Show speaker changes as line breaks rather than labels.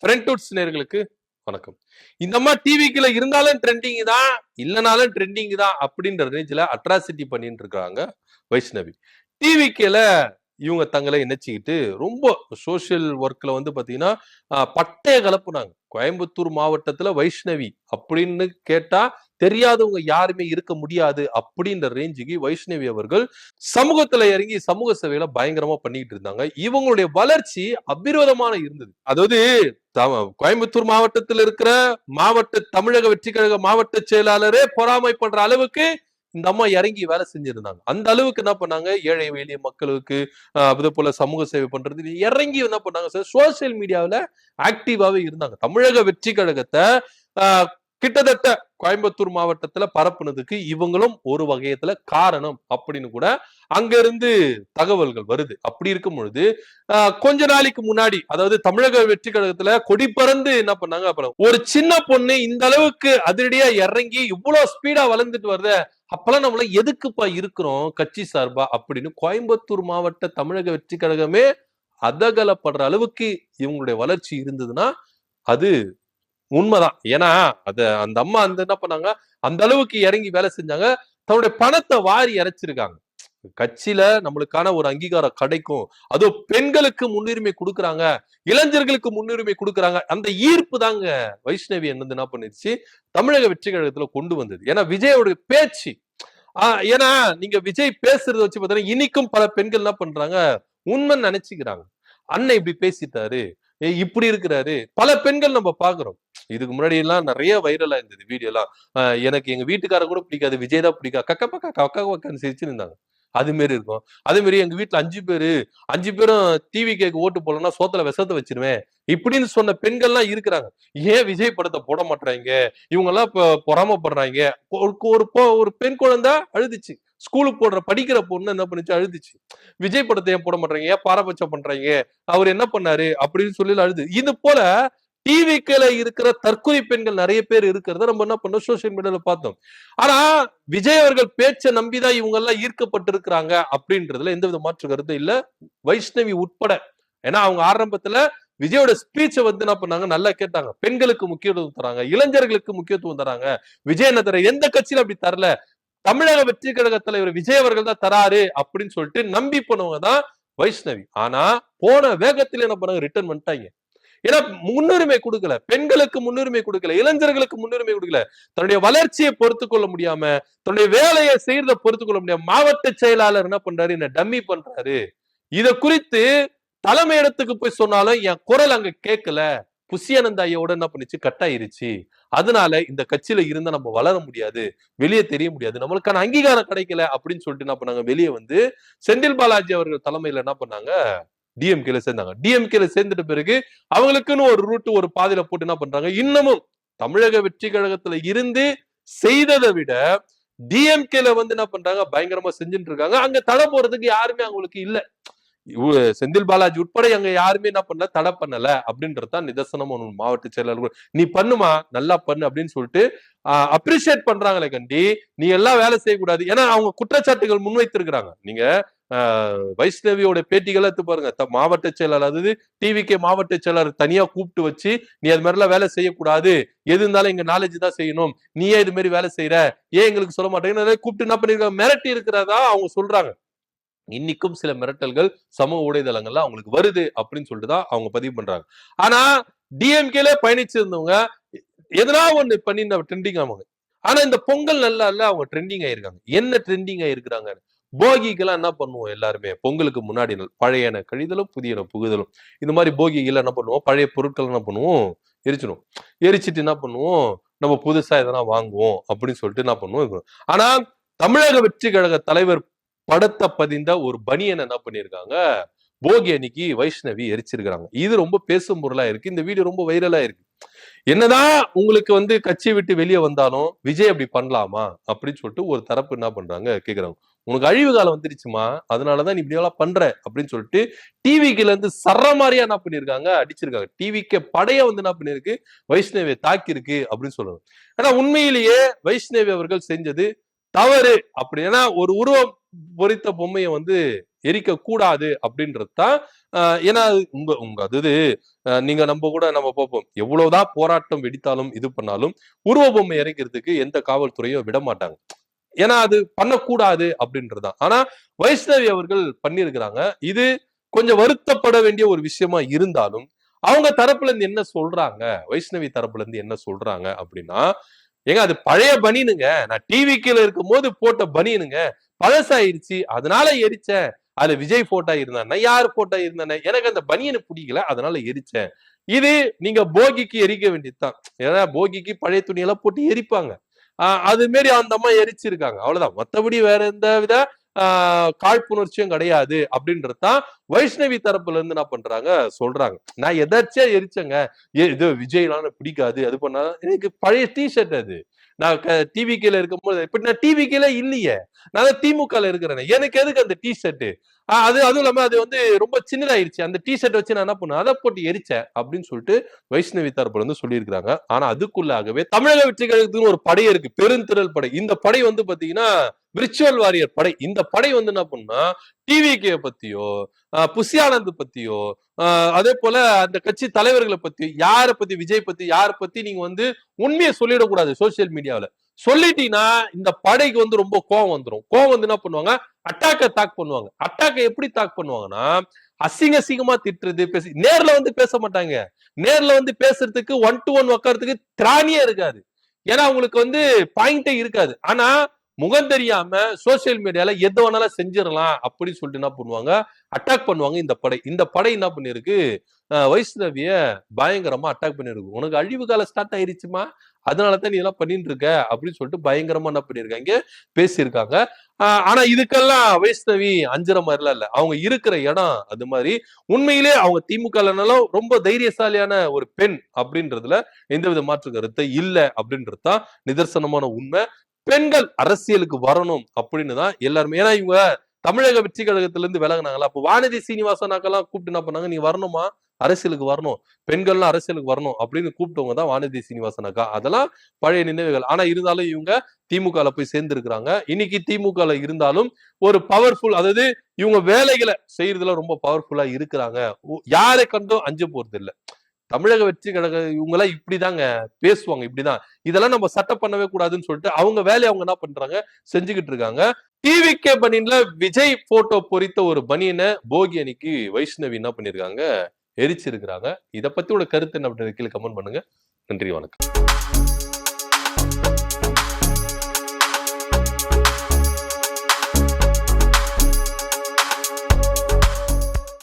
ஃப்ரெண்ட்வுட்ஸ் நேயர்களுக்கு வணக்கம். இந்த மாதிரி டிவிக்குள்ள இருந்தாலும் ட்ரெண்டிங் தான், இல்லனாலும் ட்ரெண்டிங் தான் அப்படின்ற ரேஞ்சில அட்ராசிட்டி பண்ணிட்டு இருக்காங்க வைஷ்ணவி. டிவிக்குல இவங்க தங்களை இணைச்சிக்கிட்டு ரொம்ப சோசியல் ஒர்க்ல வந்து பாத்தீங்கன்னா பட்டைய கலப்புனாங்க. கோயம்புத்தூர் மாவட்டத்துல வைஷ்ணவி அப்படின்னு கேட்டா தெரியாதவங்க யாருமே இருக்க முடியாது அப்படின்ற ரேஞ்சுக்கு வைஷ்ணவி அவர்கள் சமூகத்துல இறங்கி சமூக சேவையில பயங்கரமா பண்ணிட்டு இருந்தாங்க. இவங்களுடைய வளர்ச்சி அபிரோதமான இருந்தது. அதாவது கோயம்புத்தூர் மாவட்டத்தில் இருக்கிற மாவட்ட தமிழக வெற்றி கழக மாவட்ட செயலாளரே பொறாமைப்படுற அளவுக்கு இந்த அம்மா இறங்கி வேலை செஞ்சிருந்தாங்க. அந்த அளவுக்கு என்ன பண்ணாங்க, ஏழை எளிய மக்களுக்கு அது போல சமூக சேவை பண்றது இறங்கி என்ன பண்ணாங்க சார், சோசியல் மீடியாவில ஆக்டிவாவே இருந்தாங்க. தமிழக வெற்றி கழகத்தை கிட்டத்தட்ட கோயம்புத்தூர் மாவட்டத்துல பரப்புனதுக்கு இவங்களும் ஒரு வகையத்துல காரணம் அப்படின்னு கூட அங்க இருந்து தகவல்கள் வருது. அப்படி இருக்கும் பொழுது கொஞ்ச நாளைக்கு முன்னாடி, அதாவது தமிழக வெற்றி கழகத்துல கொடி பறந்து என்ன பண்ணாங்க, அப்புறம் ஒரு சின்ன பொண்ணு இந்த அளவுக்கு அதிரடியா இறங்கி இவ்வளவு ஸ்பீடா வளர்ந்துட்டு வருது, அப்பெல்லாம் நம்மள எதுக்குப்பா இருக்கிறோம் கட்சி சார்பா அப்படின்னு கோயம்புத்தூர் மாவட்ட தமிழக வெற்றி கழகமே அதகலப்படுற அளவுக்கு இவங்களுடைய வளர்ச்சி இருந்ததுன்னா அது உண்மைதான். ஏன்னா அந்த அம்மா என்ன பண்ணாங்க, அந்த அளவுக்கு இறங்கி வேலை செஞ்சாங்க. தன்னுடைய பணத்தை வாரி இறைச்சிருக்காங்க. கட்சியில நம்மளுக்கான ஒரு அங்கீகாரம் கிடைக்கும், அதுவும் பெண்களுக்கு முன்னுரிமை கொடுக்குறாங்க, இளைஞர்களுக்கு முன்னுரிமை கொடுக்குறாங்க. அந்த ஈர்ப்பு தாங்க வைஷ்ணவி என்ன பண்ணிருச்சு, தமிழக வெற்றி கழகத்துல கொண்டு வந்தது. ஏன்னா விஜயோட பேச்சு, ஏன்னா நீங்க விஜய் பேசுறத வச்சு பார்த்தீங்கன்னா இன்னைக்கும் பல பெண்கள் என்ன பண்றாங்க, உண்மைன்னு நினைச்சுக்கிறாங்க. அண்ணன் இப்படி பேசிட்டாரு, இப்படி இருக்கிறாரு, பல பெண்கள் நம்ம பாக்குறோம். இதுக்கு முன்னாடி எல்லாம் நிறைய வைரலா இருந்தது வீடியோ எல்லாம். எனக்கு எங்க வீட்டுக்கார கூட பிடிக்காது, விஜய் தான் பிடிக்காது, கக்க பக்கா கக்கா பக்கான்னு சிரிச்சு இருந்தாங்க. அது மாரி இருக்கும். அதே மாதிரி எங்க வீட்டுல 5 பேரும் டிவி கேக்கு ஓட்டு போடலன்னா சோத்துல விஷத்தை வச்சிருவேன் இப்படின்னு சொன்ன பெண்கள்லாம் இருக்கிறாங்க. ஏன் விஜய் படத்தை போட மாட்டாங்க, இவங்க எல்லாம் பொறாமப்படுறாங்க. ஒரு பெண் குழந்தை அழுதுச்சு, ஸ்கூலுக்கு போடுற படிக்கிற பொண்ணு என்ன பண்ணுச்சு, அழுதுச்சு. விஜய் படத்தை ஏன் போட மாட்டாங்க, ஏன் பாரபட்சம் பண்றாங்க, அவர் என்ன பண்ணாரு அப்படின்னு சொல்லி அழுது. இது போல டிவிக்குல இருக்கிற தற்கொலை பெண்கள் நிறைய பேர் இருக்கிறத நம்ம என்ன பண்ணோம், சோசியல் மீடியால பார்த்தோம். ஆனா விஜய் அவர்கள் பேச்சை நம்பிதான் இவங்க எல்லாம் ஈர்க்கப்பட்டு இருக்கிறாங்க அப்படின்றதுல எந்தவித மாற்று கருத்து இல்ல, வைஷ்ணவி உட்பட. ஏன்னா அவங்க ஆரம்பத்துல விஜயோட ஸ்பீச்சை வந்து என்ன பண்ணாங்க, நல்லா கேட்டாங்க. பெண்களுக்கு முக்கியத்துவம் தராங்க, இளைஞர்களுக்கு முக்கியத்துவம் தராங்க. விஜய் என்ன தர, எந்த கட்சியில அப்படி தரல, தமிழக வெற்றி கழக தலைவர் விஜய் அவர்கள் தான் தராரு அப்படின்னு சொல்லிட்டு நம்பி போனவங்க தான் வைஷ்ணவி. ஆனா போன வேகத்துல என்ன பண்ணாங்க, ரிட்டர்ன் பண்ணிட்டாங்க. ஏன்னா முன்னுரிமை கொடுக்கல, பெண்களுக்கு முன்னுரிமை கொடுக்கல, இளைஞர்களுக்கு முன்னுரிமை கொடுக்கல. தன்னுடைய வளர்ச்சியை பொறுத்து கொள்ள முடியாம, தன்னுடைய வேலையை செய்யறத பொறுத்து கொள்ள முடியாம மாவட்ட செயலாளர் என்ன பண்றாரு, என்ன டம்மி பண்றாரு. இத குறித்து தலைமை இடத்துக்கு போய் சொன்னாலும் என் குரல் அங்க கேட்கல, புஷியானந்த ஐயோட என்ன பண்ணிச்சு, கட்டாயிருச்சு. அதனால இந்த கட்சியில இருந்தா நம்ம வளர முடியாது, வெளியே தெரிய முடியாது, நம்மளுக்கான அங்கீகாரம் கிடைக்கல அப்படின்னு சொல்லிட்டு என்ன பண்ணாங்க, வெளியே வந்து செந்தில் பாலாஜி அவர்கள் தலைமையில என்ன பண்ணாங்க, டிஎம்கேல சேர்ந்தாங்க. டிஎம்கேல சேர்ந்துட்ட பிறகு அவங்களுக்குன்னு ஒரு ரூட், ஒரு பாதையில போட்டு என்ன பண்றாங்க, இன்னமும் தமிழக வெற்றி கழகத்துல இருந்து செய்ததை விட டிஎம்கேல வந்து என்ன பண்றாங்க, பயங்கரமா செஞ்சுட்டு இருக்காங்க. அங்க தடை போறதுக்கு யாருமே அவங்களுக்கு இல்ல. செந்தில் பாலாஜி உட்பட அங்க யாருமே என்ன பண்ணல, தடை பண்ணல அப்படின்றதுதான் நிதர்சனம். மாவட்ட செயலாளர் நீ பண்ணுமா, நல்லா பண்ணு அப்படின்னு சொல்லிட்டு அப்ரிஷியேட் பண்றாங்களே கண்டி, நீ எல்லாம் வேலை செய்யக்கூடாது. ஏன்னா அவங்க குற்றச்சாட்டுகள் முன்வைத்திருக்கிறாங்க. நீங்க வைஷ்ணவியோட பேட்டிகள் எடுத்து பாருங்க. மாவட்ட செயலாளர், அதாவது டிவிகே மாவட்ட செயலாளர் தனியா கூப்பிட்டு வச்சு, நீ அது மாதிரி எல்லாம் வேலை செய்யக்கூடாது, எது இருந்தாலும் எங்க நாலேஜ் தான் செய்யணும், நீ ஏன் இது மாதிரி வேலை செய்யற, ஏன் எங்களுக்கு சொல்ல மாட்டேங்க கூப்பிட்டு என்ன பண்ணிருக்காங்க, மிரட்டி இருக்கிறதா அவங்க சொல்றாங்க. இன்னைக்கும் சில மிரட்டல்கள் சமூக ஊடகங்கள்ல அவங்களுக்கு வருது அப்படின்னு சொல்லிட்டு தான் அவங்க பதிவு பண்றாங்க. ஆனா டிஎம்கேல பயணிச்சிருந்தவங்க எதனா ஒண்ணு பண்ணி ட்ரெண்டிங் ஆவாங்க. ஆனா இந்த பொங்கல் நல்லா இல்ல, அவங்க ட்ரெண்டிங் ஆயிருக்காங்க. என்ன ட்ரெண்டிங் ஆயிருக்கிறாங்க, போகிக்கெல்லாம் என்ன பண்ணுவோம் எல்லாருமே, பொங்கலுக்கு முன்னாடி நாள் பழையன கழிதலும் புதியன புகுதலும், இந்த மாதிரி போகிகள் என்ன பண்ணுவோம், பழைய பொருட்கள் என்ன பண்ணுவோம், எரிச்சிடும். எரிச்சிட்டு என்ன பண்ணுவோம், நம்ம புதுசா எதனா வாங்குவோம் அப்படின்னு சொல்லிட்டு என்ன பண்ணுவோம். ஆனா தமிழக வெற்றி கழக தலைவர் படத்தை பதிந்த ஒரு பனியன் என்ன பண்ணிருக்காங்க, போகி அன்னைக்கு வைஷ்ணவி எரிச்சிருக்காங்க. இது ரொம்ப பேசும் பொருளா இருக்கு. இந்த வீடியோ ரொம்ப வைரலா இருக்கு. என்னதான் உங்களுக்கு வந்து கட்சி விட்டு வெளியே வந்தாலும் விஜய் அப்படி பண்ணலாமா அப்படின்னு சொல்லிட்டு ஒரு தரப்பு என்ன பண்றாங்க, கேக்குறாங்க. உனக்கு அழிவு காலம் வந்துருச்சுமா, அதனாலதான் நீ இப்படி எல்லாம் பண்ற அப்படின்னு சொல்லிட்டு டிவிக்குல இருந்து சர்ற மாதிரியா என்ன பண்ணிருக்காங்க, அடிச்சிருக்காங்க. டிவிக்கு படைய வந்து என்ன பண்ணிருக்கு, வைஷ்ணவியை தாக்கி இருக்கு அப்படின்னு சொல்றாங்க. ஆனா உண்மையிலேயே வைஷ்ணவி அவர்கள் செஞ்சது தவறு. அப்படி ஏன்னா ஒரு உருவம் பொறித்த பொம்மையை வந்து எரிக்க கூடாது அப்படின்றது தான். ஏன்னா உங்க உங்க அது நீங்க நம்ம பார்ப்போம், எவ்வளவுதான் போராட்டம் வெடித்தாலும் இது பண்ணாலும் உருவ பொம்மை எரிக்கிறதுக்கு எந்த காவல்துறையும் விட மாட்டாங்க. ஏன்னா அது பண்ணக்கூடாது அப்படின்றதுதான். ஆனா வைஷ்ணவி அவர்கள் பண்ணியிருக்கிறாங்க. இது கொஞ்சம் வருத்தப்பட வேண்டிய ஒரு விஷயமா இருந்தாலும் அவங்க தரப்புல இருந்து என்ன சொல்றாங்க, வைஷ்ணவி தரப்புல இருந்து என்ன சொல்றாங்க அப்படின்னா, ஏங்க அது பழைய பனியனுங்க, நான் டிவி கீழ இருக்கும் போது போட்ட பனியனுங்க, பழசாயிருச்சு அதனால எரிச்சேன். அது விஜய் போட்டோ இருந்தானே, யார் போட்டோ இருந்தானே, எனக்கு அந்த பனியனை பிடிக்கல அதனால எரிச்சேன். இது நீங்க போகிக்கு எரிக்க வேண்டியதுதான். ஏன்னா போகிக்கு பழைய துணியெல்லாம் போட்டு எரிப்பாங்க. அது மாரி அந்த அம்மா எரிச்சிருக்காங்க, அவ்வளவுதான். மத்தபடி வேற எந்த வித காழ்ப்புணர்ச்சியும் கிடையாது அப்படின்றதுதான் வைஷ்ணவி தரப்புல இருந்து என்ன பண்றாங்க சொல்றாங்க. நான் எதாச்சியா எரிச்சேங்க, இது விஜய்லாம் எனக்கு பிடிக்காது, அது பண்ணா எனக்கு பழைய டிஷர்ட் அது. நான் டிவிகேல இருக்கும்போது இப்ப நான் டிவிகேல இல்லையே, நான் திமுகல இருக்கிறேன், எனக்கு எதுக்கு அந்த டிஷர்ட்? அதுவும் இல்லாம அது வந்து ரொம்ப சின்னதாயிருச்சு, அந்த டிஷர்ட் வச்சு நான் என்ன பண்ணுவேன், அதை போட்டு எரிச்சேன் அப்படின்னு சொல்லிட்டு வைஷ்ணவி தரப்புல இருந்து சொல்லியிருக்கிறாங்க. ஆனா அதுக்குள்ளாகவே தமிழக வெற்றி கழகத்துக்கு ஒரு படை இருக்கு, பெருந்திரள் படை. இந்த படை வந்து பாத்தீங்கன்னா விர்ச்சுவல் வாரியர் படை. இந்த படை வந்து என்ன பண்ணுனா டிவிகே பத்தியோ, புஷியானந்த் பத்தியோ, அதே போல அந்த கட்சி தலைவர்களை பத்தி, யாரை பத்தி, விஜய் பத்தி, யாரை பத்தி நீங்க வந்து உண்மையை சொல்லிடக்கூடாது சோசியல் மீடியாவில. சொல்லிட்டீங்கன்னா இந்த படைக்கு வந்து ரொம்ப கோவம் வந்துடும். கோவம் வந்து என்ன பண்ணுவாங்க, அட்டாக் பண்ணுவாங்க. அட்டாக் எப்படி தாக் பண்ணுவாங்கன்னா, அசிங்கமா திட்டுறது, பேசி நேர்ல வந்து பேச மாட்டாங்க. நேர்ல வந்து பேசுறதுக்கு 1 to 1 உட்காரத்துக்கு திராணியே இருக்காது. ஏன்னா அவங்களுக்கு வந்து பாயிண்டே இருக்காது. ஆனா முகம் தெரியாம சோசியல் மீடியால எது வேணாலும் செஞ்சிடலாம் அப்படின்னு சொல்லிட்டு என்ன பண்ணுவாங்க, அட்டாக் பண்ணுவாங்க இந்த படை. இந்த படை என்ன பண்ணிருக்கு, வைஷ்ணவிய பயங்கரமா அட்டாக் பண்ணிருக்கு. உனக்கு அழிவு காலம் ஸ்டார்ட் ஆயிருச்சுமா, அதனாலதான் நீ எல்லாம் பண்ணிட்டு இருக்க அப்படின்னு சொல்லிட்டு பயங்கரமா என்ன பண்ணிருக்காங்க, பேசியிருக்காங்க. ஆனா இதுக்கெல்லாம் வைஷ்ணவி அஞ்சுற மாதிரிலாம் இல்ல. அவங்க இருக்கிற இடம் அது மாதிரி. உண்மையிலே அவங்க திமுக ரொம்ப தைரியசாலியான ஒரு பெண் அப்படின்றதுல எந்தவித மாற்று கருத்து இல்ல அப்படின்றதுதான் நிதர்சனமான உண்மை. பெண்கள் அரசியலுக்கு வரணும் அப்படின்னு தான் எல்லாருமே. ஏன்னா இவங்க தமிழக வெற்றி கழகத்துல இருந்து விலகினாங்களா, அப்போ வானதி சீனிவாசனாக்கெல்லாம் கூப்பிட்டு என்ன பண்ணாங்க, நீ வரணுமா, அரசியலுக்கு வரணும், பெண்கள்லாம் அரசியலுக்கு வரணும் அப்படின்னு கூப்பிட்டவங்க தான் வானதி சீனிவாசன் அக்கா. அதெல்லாம் பழைய நினைவுகள். ஆனா இருந்தாலும் இவங்க திமுகல போய் சேர்ந்திருக்கிறாங்க. இன்னைக்கு திமுகல இருந்தாலும் ஒரு பவர்ஃபுல், அதாவது இவங்க வேலைகளை செய்யறதுல ரொம்ப பவர்ஃபுல்லா இருக்கிறாங்க. யாரை கண்டும் அஞ்ச போறது இல்ல. தமிழக வெற்றி கழக இவங்கெல்லாம் இப்படிதாங்க பேசுவாங்க, இப்படிதான். இதெல்லாம் நம்ம சட்டம் பண்ணவே கூடாதுன்னு சொல்லிட்டு அவங்க வேலையை அவங்க என்ன பண்றாங்க, செஞ்சுக்கிட்டு இருக்காங்க. டிவிகே பனியன்ல விஜய் போட்டோ பொறித்த ஒரு பனியனை போகி அன்னைக்கு வைஷ்ணவி என்ன பண்ணிருக்காங்க, எரிச்சிருக்கிறாங்க. இதை பத்தி உங்க கருத்து என்ன அப்படின்னு கீழே கமெண்ட் பண்ணுங்க. நன்றி, வணக்கம்.